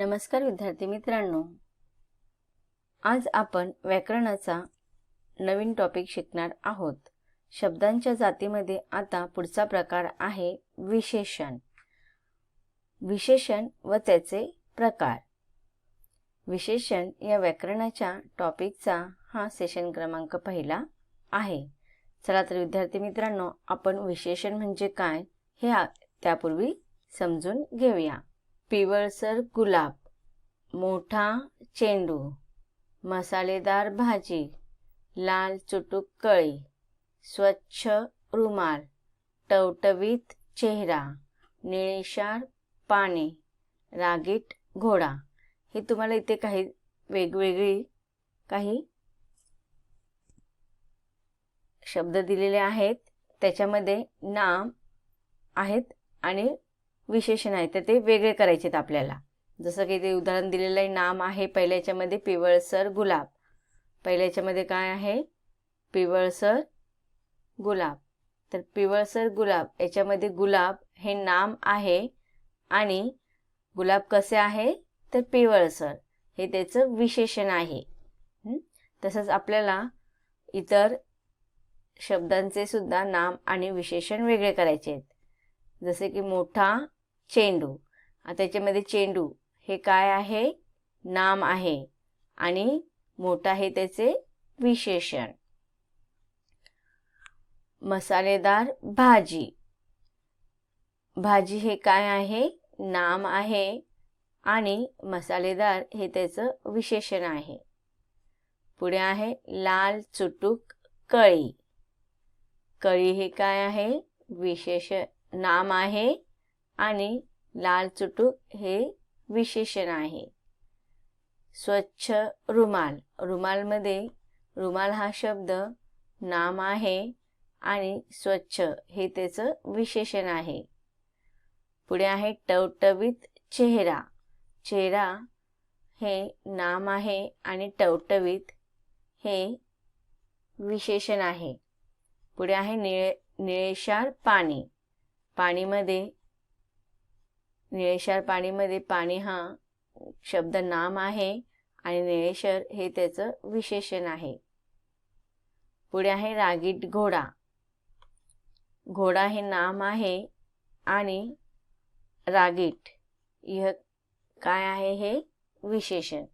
नमस्कार विद्यार्थी मित्रांनो, आज आपण व्याकरणाचा नवीन टॉपिक शिकणार आहोत। शब्दांच्या जातीमध्ये आता पुढचा प्रकार आहे विशेषण। विशेषण व त्याचे प्रकार। विशेषण या व्याकरणाच्या टॉपिकचा हा सेशन क्रमांक पहिला आहे। चला तर विद्यार्थी मित्रांनो, आपण विशेषण म्हणजे काय हे त्यापूर्वी समजून घेऊया। पिवळसर गुलाब, मोठा चेंडू, मसालेदार भाजी, लाल चुटूक कळी, स्वच्छ रुमाल, टवटवीत चेहरा, निळेशार पाने, रागीट घोडा। हे तुम्हाला इथे काही वेगवेगळी काही शब्द दिलेले आहेत। त्याच्यामध्ये नाम आहेत आणि विशेषण आहे, तर ते वेगळे करायचे आहेत आपल्याला। जसं की ते उदाहरण दिलेलं आहे, नाम आहे पहिल्या याच्यामध्ये पिवळसर गुलाब। पहिल्या याच्यामध्ये काय आहे? पिवळसर गुलाब। तर पिवळसर गुलाब याच्यामध्ये गुलाब हे नाम आहे आणि गुलाब कसे आहे तर पिवळसर, हे त्याचं विशेषण आहे। तसंच आपल्याला इतर शब्दांचे सुद्धा नाम आणि विशेषण वेगळे करायचे आहेत। जसे की मोठा चेंडू, आता याच्यामध्ये चेंडू हे काय आहे? नाम आहे आणि मोठा हे त्याचे विशेषण। मसालेदार भाजी, भाजी हे काय आहे? नाम आहे आणि मसालेदार हे त्याचं विशेषण आहे। पुढे आहे लाल चुटूक कळी, कळी हे काय आहे? विशेषण, नाम आहे आणि लाल चुटूक हे विशेषण आहे। स्वच्छ रुमाल, रुमालमध्ये रुमाल हा शब्द नाम आहे आणि स्वच्छ हे त्याचं विशेषण आहे। पुढे आहे टवटवीत चेहरा, चेहरा हे नाम आहे आणि टवटवीत हे विशेषण आहे। पुढे आहे निळेशार पाणी, पाणीमध्ये निळेशार पाणीमध्ये पाणी हा शब्द नाम आहे आणि निळेशार हे त्याचं विशेषण आहे। पुढे आहे रागीट घोडा, घोडा हे नाम आहे आणि रागीट हे काय आहे? हे विशेषण।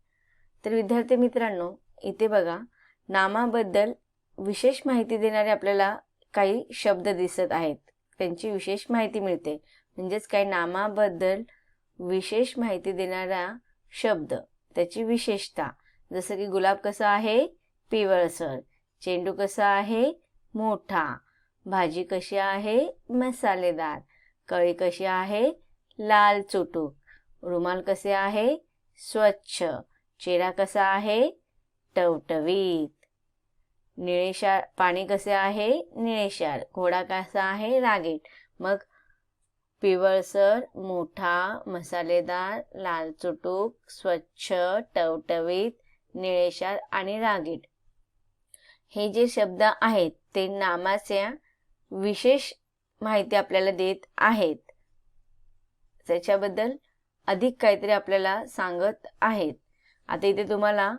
तर विद्यार्थी मित्रांनो, इथे बघा, नामाबद्दल विशेष माहिती देणारे आपल्याला काही शब्द दिसत आहेत, त्यांची विशेष माहिती मिळते। म्हणजेच काय, नामाबद्दल विशेष माहिती देणारा शब्द, त्याची विशेषता। जसं की गुलाब कसा आहे? पिवळसर, चेंडू कसा आहे? मोठा, भाजी कशी आहे? मसालेदार, कळी कशी आहे? लाल चुटूक, रुमाल कसे आहे? स्वच्छ, चेहरा कसा आहे? टवटवीत, निळेशार पाणी कसे आहे? निळेशार, घोडा कसा आहे? रागीट। मग पिवळसर, मोठा, मसालेदार, लाल चुटूक, स्वच्छ, टवटवीत, निळेशार आणि रागीट हे जे शब्द आहेत ते नामाच्या विशेष माहिती आपल्याला देत आहेत, त्याच्याबद्दल अधिक काहीतरी आपल्याला सांगत आहेत। आता इथे तुम्हाला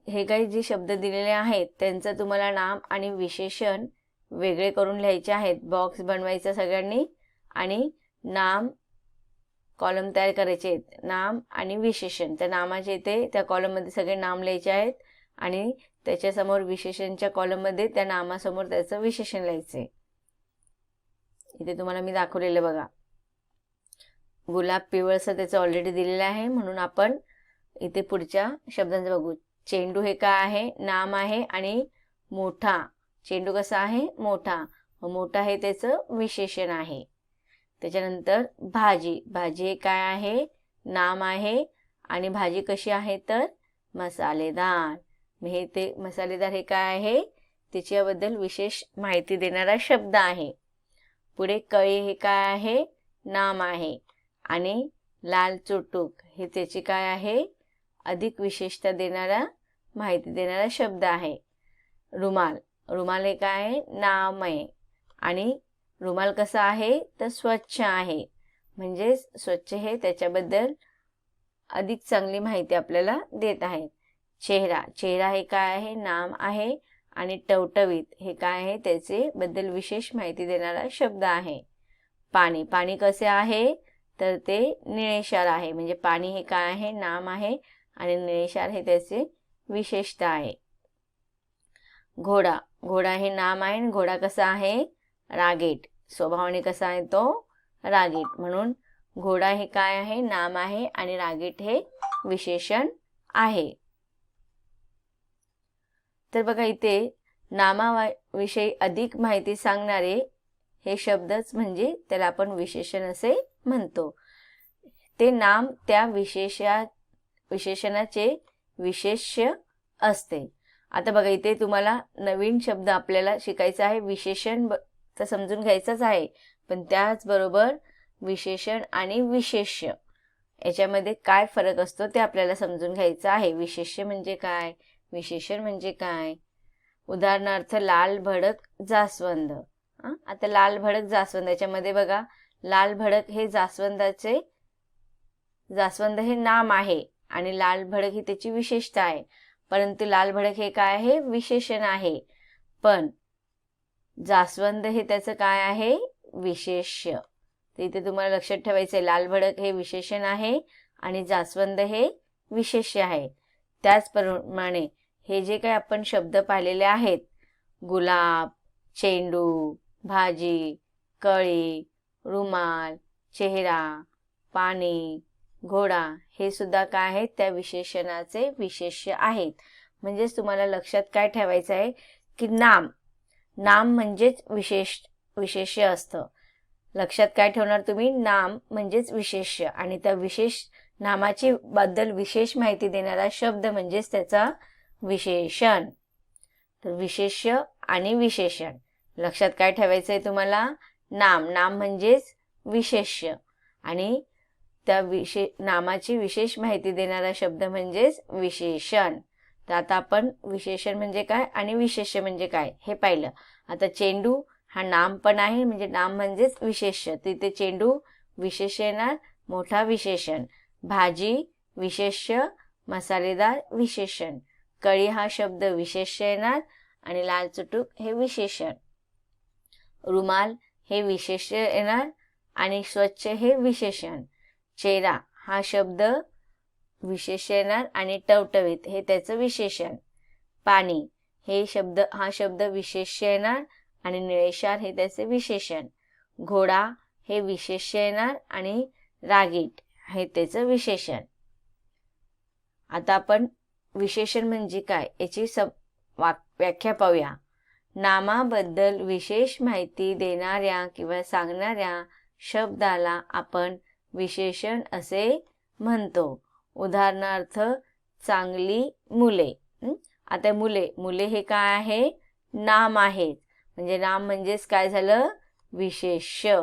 हे काही जे शब्द दिलेले आहेत त्यांचं तुम्हाला नाम आणि विशेषण वेगळे करून लिहायचे आहेत। बॉक्स बनवायचा सगळ्यांनी आणि नाम कॉलम तयार करायचे आहेत, नाम आणि विशेषण। त्या नामाचे इथे त्या कॉलममध्ये सगळे नाम लिहायचे आहेत आणि त्याच्यासमोर विशेषणच्या कॉलममध्ये त्या नामासमोर त्याचं विशेषण लिहायचे। इथे तुम्हाला मी दाखवलेलं बघा, गुलाब पिवळसर त्याचं ऑलरेडी दिलेलं आहे, म्हणून आपण इथे पुढच्या शब्दांचं बघू। चेंडू हे काय आहे? नाम आहे आणि मोठा, चेंडू कसा आहे? मोठा, मोठा हे त्याचं विशेषण आहे। त्याच्यानंतर भाजी, भाजी हे काय आहे? नाम आहे आणि भाजी कशी आहे तर मसालेदार, हे ते मसालेदार हे काय आहे? त्याच्याबद्दल विशेष माहिती देणारा शब्द आहे। पुढे कळी हे काय आहे? नाम आहे आणि लाल चुटूक हे त्याची काय आहे? अधिक विशेषता देणारा, माहिती देणारा शब्द आहे। रुमाल, रुमाल हे काय आहे? नाम आहे आणि रुमाल कसा आहे तर स्वच्छ आहे, म्हणजे स्वच्छ हे त्याच्याबद्दल अधिक चांगली माहिती आपल्याला देत आहेत. चेहरा, चेहरा हे काय आहे, नाम आहे. आणि टवटवीत हे काय आहे, त्याचे बद्दल विशेष माहिती देणारा शब्द आहे. पाणी, पाणी कसे आहे, तर ते निळेशार आहे. म्हणजे पाणी हे काय आहे, नाम आहे. आणि निळेशार हे त्याचे विशेषता आहे. घोडा, घोडा हे नाम आहे. आणि घोडा कसा आहे, रागीट, स्वभावाने कसा आहे तो, रागीट. म्हणून घोडा हे काय आहे, नाम आहे. आणि रागीट हे विशेषण आहे. तर बघा इथे नामाविषयी अधिक माहिती सांगणारे हे शब्दच म्हणजे त्याला आपण विशेषण असे म्हणतो. ते नाम त्या विशेषणाचे विशेष्य असते. आता बघा इथे तुम्हाला नवीन शब्द आपल्याला शिकायचा आहे. विशेषण तर समजून घ्यायचंच आहे, पण त्याचबरोबर विशेषण आणि विशेष्य याच्यामध्ये काय फरक असतो ते आपल्याला समजून घ्यायचं आहे. विशेष्य म्हणजे काय, विशेषण म्हणजे काय. उदाहरणार्थ लाल भडक जास्वंद. आता लाल भडक जास्वंद याच्यामध्ये बघा, लाल भडक हे जास्वंद हे नाम आहे आणि लाल भडक ही त्याची विशेषता आहे. परंतु लाल भडक हे काय आहे, विशेषण आहे. पण जास्वंद हे त्याचं काय आहे, विशेष्य. तर इथे तुम्हाला लक्षात ठेवायचं आहे, लाल भडक हे विशेषण आहे आणि जास्वंद हे विशेष्य आहे. त्याचप्रमाणे हे जे काही आपण शब्द पाहिलेले आहेत, गुलाब, चेंडू, भाजी, कळी, रुमाल, चेहरा, पाणी, घोडा, हे सुद्धा काय आहेत, त्या विशेषणाचे विशेष्य आहेत. म्हणजेच तुम्हाला लक्षात काय ठेवायचं आहे की नाम म्हणजेच विशेष्य असतं. लक्षात काय ठेवणार तुम्ही, नाम म्हणजेच विशेष्य आणि त्या विशेष नामाची बद्दल विशेष माहिती देणारा शब्द म्हणजेच त्याचा विशेषण. तर विशेष्य आणि विशेषण लक्षात काय ठेवायचंय तुम्हाला, नाम म्हणजेच विशेष्य आणि त्या नामाची विशेष माहिती देणारा शब्द म्हणजेच विशेषण. तर आता आपण विशेषण म्हणजे काय आणि विशेष्य म्हणजे काय हे पाहिलं. आता चेंडू हा नाम पण आहे, म्हणजे नाम म्हणजेच विशेष्य. तिथे चेंडू विशेष्य येणार, मोठा विशेषण. भाजी विशेष्य, मसालेदार विशेषण. कळी हा शब्द विशेष्य येणार आणि लाल चुटूक हे विशेषण. रुमाल हे विशेष्य येणार आणि स्वच्छ हे विशेषण. चेहरा हा शब्द विशेष्य येणार आणि टवटवीत हे त्याचं विशेषण. पाणी हा शब्द विशेष्य येणार आणि निळेशार हे त्याचे विशेषण. घोडा हे विशेष्य येणार आणि रागीट हे त्याचं विशेषण. आता आपण विशेषण म्हणजे काय याची व्याख्या पाहूया. नामाबद्दल विशेष माहिती देणाऱ्या किंवा सांगणाऱ्या शब्दाला आपण विशेषण असे म्हणतो. उदाहरणार्थ चांगली मुले. आता मुले हे काय आहे, नाम आहेत. म्हणजे नाम म्हणजेच काय झालं, विशेष्य.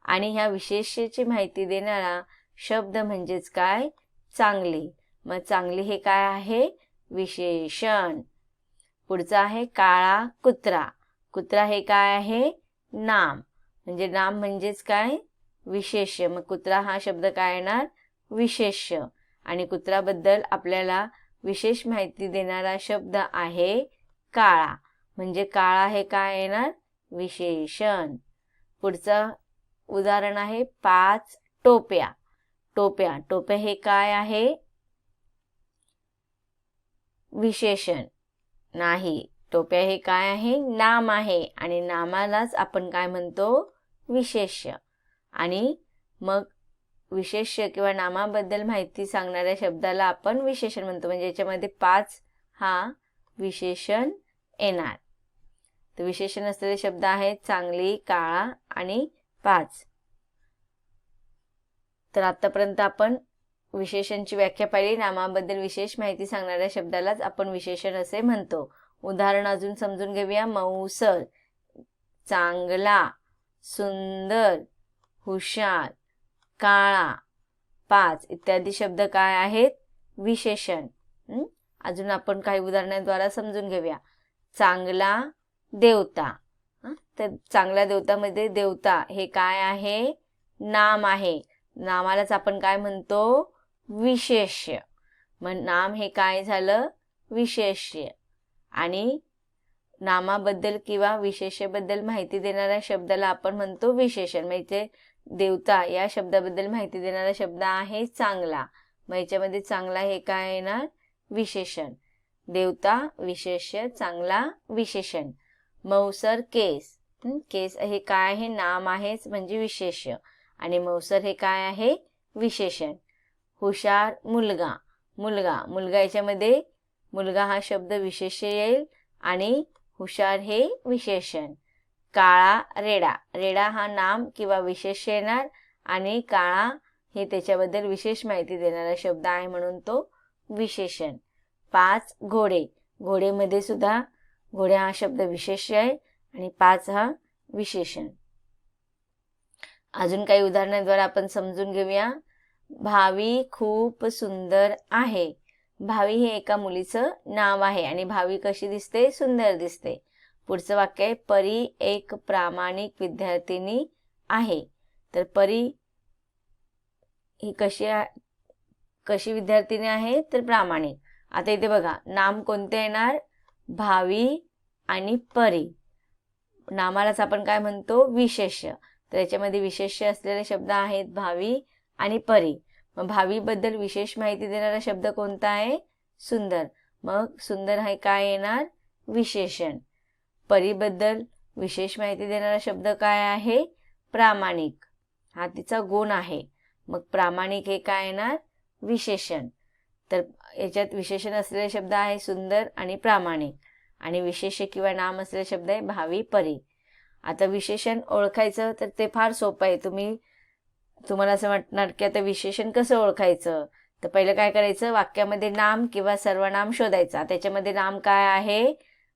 आणि ह्या विशेष्याची माहिती देणारा शब्द म्हणजेच काय, चांगली. मग चांगली हे काय आहे, विशेषण. पुढचा आहे काळा कुत्रा. कुत्रा हे काय आहे, नाम. म्हणजे नाम म्हणजेच काय, विशेष्य. मग कुत्रा हा शब्द काय येणार, विशेष्य. आणि कुत्र्याबद्दल आपल्याला विशेष माहिती देणारा शब्द आहे काळा. म्हणजे काळा हे काय येणार, विशेषण. पुढचं उदाहरण आहे 5 टोप्या. टोप्या हे काय आहे, विशेषण नाही. टोप्या हे काय आहे, नाम आहे आणि नामालाच आपण काय म्हणतो, विशेष्य. आणि मग विशेष्य किंवा नामाबद्दल माहिती सांगणाऱ्या शब्दाला आपण विशेषण म्हणतो. म्हणजे याच्यामध्ये 5 हा विशेषण येणार. तर विशेषण असलेले शब्द आहेत चांगली, काळा आणि 5. तर आतापर्यंत आपण विशेषणची व्याख्या पाहिली. नामाबद्दल विशेष माहिती सांगणाऱ्या शब्दालाच आपण विशेषण असे म्हणतो. उदाहरण अजून समजून घेऊया. मऊसर, चांगला, सुंदर, हुशार, काळा, 5 इत्यादी शब्द काय आहेत, विशेषण. अजून आपण काही उदाहरणांद्वारे समजून घेऊया. चांगला देवता. तर चांगल्या देवतामध्ये देवता हे काय आहे, नाम आहे. नामालाच आपण काय म्हणतो, विशेष्य. मग नाम हे काय झालं? विशेष्य. आणि नामाबद्दल किंवा विशेष्याबद्दल माहिती देणाऱ्या शब्दाला आपण म्हणतो विशेषण. म्हणजे देवता या शब्दाबद्दल माहिती देणारा शब्द आहे चांगला. मग याच्यामध्ये चांगला हे काय येणार? विशेषण. देवता विशेष्य, चांगला विशेषण. मौसर केस. केस हे काय आहे? नाम आहेच म्हणजे विशेष्य. आणि मौसर हे काय आहे? विशेषण. हुशार मुलगा. मुलगा याच्यामध्ये मुलगा हा शब्द विशेष्य येईल आणि हुशार हे विशेषण. काळा रेडा हा नाम किंवा विशेष्य येणार आणि काळा हे त्याच्याबद्दल विशेष माहिती देणारा शब्द आहे म्हणून तो विशेषण. 5 घोडेमध्ये सुद्धा घोडे हा शब्द विशेष्य आहे आणि 5 हा विशेषण. अजून काही उदाहरणाद्वारे आपण समजून घेऊया. भावी खूप सुंदर आहे. भावी हे एका मुलीचं नाव आहे आणि भावी कशी दिसते? सुंदर दिसते. पुढचं वाक्य आहे परी एक प्रामाणिक विद्यार्थिनी आहे. तर परी ही कशी विद्यार्थिनी आहे? तर प्रामाणिक. आता इथे बघा नाम कोणते येणार? भावी आणि परी. नामालाच आपण काय म्हणतो? विशेष्य. तर याच्यामध्ये विशेष्य असलेले शब्द आहेत भावी आणि परी. मग भावी बद्दल विशेष माहिती देणारा शब्द कोणता आहे? सुंदर. मग सुंदर हे काय येणार? विशेषण. परी बद्दल विशेष माहिती देणारा शब्द काय आहे? प्रामाणिक. हा तिचा गुण आहे. मग प्रामाणिक हे काय येणार? विशेषण. तर याच्यात विशेषण असलेले शब्द आहे सुंदर आणि प्रामाणिक आणि विशेष्य किंवा नाम असलेले शब्द आहे भावी, परी. आता विशेषण ओळखायचं तर ते फार सोपं आहे. तुम्हाला असं वाटणार की आता विशेषण कसं ओळखायचं? तर पहिलं काय करायचं? वाक्यामध्ये नाम किंवा सर्वनाम शोधायचा. त्याच्यामध्ये नाम काय आहे?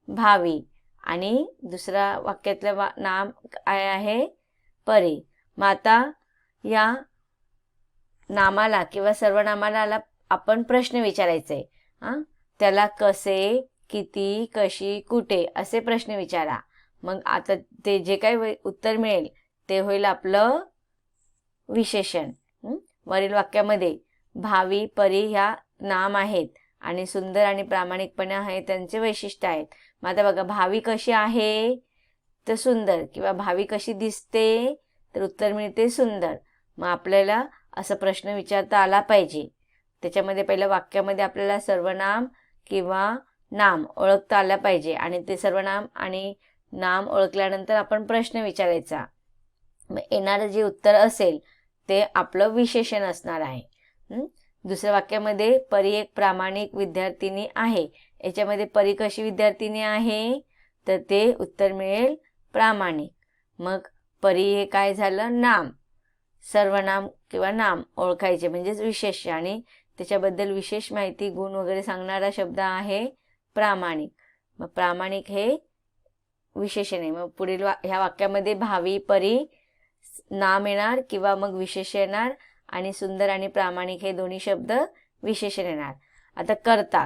भावी. आणि दुसऱ्या वाक्यातलं नाम काय आहे? परी. मग आता या नामाला किंवा सर्वनामाला आपण प्रश्न विचारायचे. त्याला कसे, किती, कशी, कुठे असे प्रश्न विचारा. मग आता ते जे काही उत्तर मिळेल ते होईल आपलं विशेषण. वरील वाक्यामध्ये भावी, परी ह्या नाम आहेत आणि सुंदर आणि प्रामाणिकपणे आहे त्यांचे वैशिष्ट्य आहेत. मग आता बघा भावी कशी आहे? तर सुंदर. किंवा भावी कशी दिसते? तर उत्तर मिळते सुंदर. मग आपल्याला असा प्रश्न विचारता आला पाहिजे. त्याच्यामध्ये पहिल्या वाक्यामध्ये आपल्याला सर्वनाम किंवा नाम ओळखता आला पाहिजे आणि ते सर्वनाम आणि नाम ओळखल्यानंतर आपण प्रश्न विचारायचा. मग येणारं जे उत्तर असेल ते आपलं विशेषण असणार आहे. दुसऱ्या वाक्यामध्ये परी एक प्रामाणिक विद्यार्थिनी आहे. याच्यामध्ये परी कशी विद्यार्थिनी आहे? तर ते उत्तर मिळेल प्रामाणिक. मग परी हे काय झालं? नाम. सर्वनाम किंवा नाम ओळखायचे म्हणजेच विशेष्य आणि त्याच्याबद्दल विशेष माहिती, गुण वगैरे सांगणारा शब्द आहे प्रामाणिक. मग प्रामाणिक हे विशेषण आहे. मग पुढील ह्या वाक्यामध्ये भावी, परी नाम येणार किंवा मग विशेष येणार आणि सुंदर आणि प्रामाणिक हे दोन्ही शब्द विशेषण येणार. आता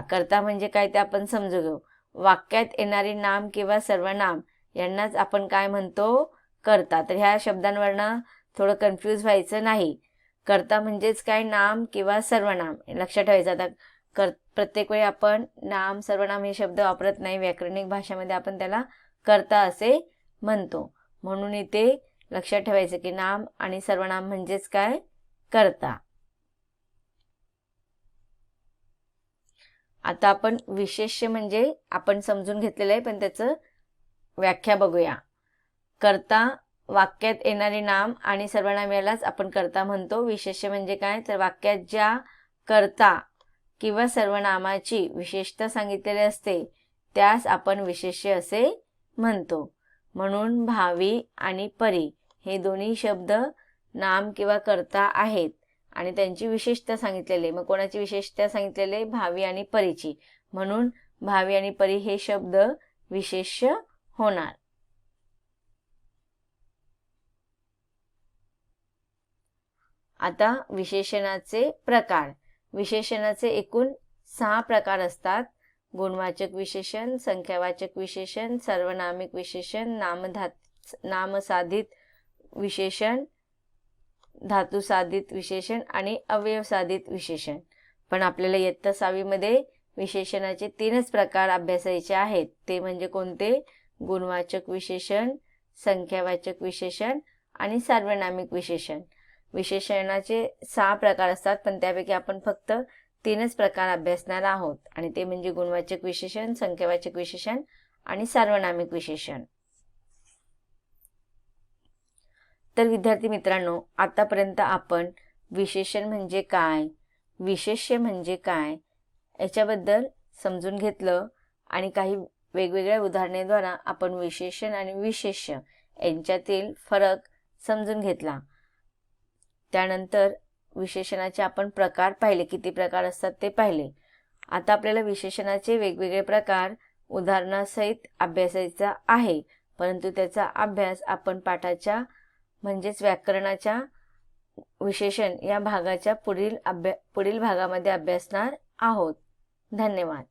कर्ता म्हणजे काय ते आपण समजू घेऊ. वाक्यात येणारे नाम किंवा सर्वनाम यांनाच आपण काय म्हणतो? कर्ता. तर ह्या शब्दांवरनं थोडं कन्फ्यूज व्हायचं नाही. कर्ता म्हणजेच काय? नाम किंवा सर्वनाम. लक्षात ठेवायचं. आता प्रत्येक वेळी आपण नाम, सर्वनाम हे शब्द वापरत नाही. व्याकरणिक भाषेमध्ये आपण त्याला कर्ता असे म्हणतो. म्हणून इथे लक्षात ठेवायचं की नाम आणि सर्वनाम म्हणजेच काय? कर्ता. आता आपण विशेष्य म्हणजे आपण समजून घेतलेलं आहे पण त्याचं व्याख्या बघूया. कर्ता वाक्यात येणारे नाम आणि सर्वनाम यालाच आपण कर्ता म्हणतो. विशेष्य म्हणजे काय? तर वाक्यात ज्या कर्ता किंवा सर्वनामाची विशेषता सांगितलेली असते त्यास आपण विशेष्य असे म्हणतो. म्हणून भावी आणि परी हे दोन्ही शब्द नाम किंवा कर्ता आहेत आणि त्यांची विशेषता सांगितलेली. मग कोणाची विशेषता सांगितलेली? भावी आणि परीची. म्हणून भावी आणि परी हे शब्द विशेष्य होणार. आता विशेषणाचे प्रकार. विशेषणाचे एकूण 6 प्रकार असतात. गुणवाचक विशेषण, संख्यावाचक विशेषण, सर्वनामिक विशेषण, नामसाधित विशेषण, धातू साधित विशेषण आणि अवयव साधित विशेषण. पण आपल्याला इयत्ता 6वी मध्ये विशेषणाचे 3च प्रकार अभ्यासायचे आहेत. ते म्हणजे कोणते? गुणवाचक विशेषण, संख्यावाचक विशेषण आणि सार्वनामिक विशेषण. विशेषणाचे 6 प्रकार असतात, पण त्यापैकी आपण फक्त 3च प्रकार अभ्यासणार आहोत आणि ते म्हणजे गुणवाचक विशेषण, संख्यावाचक विशेषण आणि सार्वनामिक विशेषण. तर विद्यार्थी मित्रांनो, आतापर्यंत आपण विशेषण म्हणजे काय, विशेष्य म्हणजे काय याच्याबद्दल समजून घेतलं आणि काही वेगवेगळ्या उदाहरणाद्वारे आपण विशेषण आणि विशेष्य यांच्यातील फरक समजून घेतला. त्यानंतर विशेषणाचे आपण प्रकार पाहिले, किती प्रकार असतात ते पाहिले. आता आपल्याला विशेषणाचे वेगवेगळे प्रकार उदाहरणासहित अभ्यासायचा आहे, परंतु त्याचा अभ्यास आपण पाठाच्या म्हणजेच व्याकरणाच्या विशेषण या भागाच्या पुढील भागामध्ये अभ्यासणार आहोत. धन्यवाद.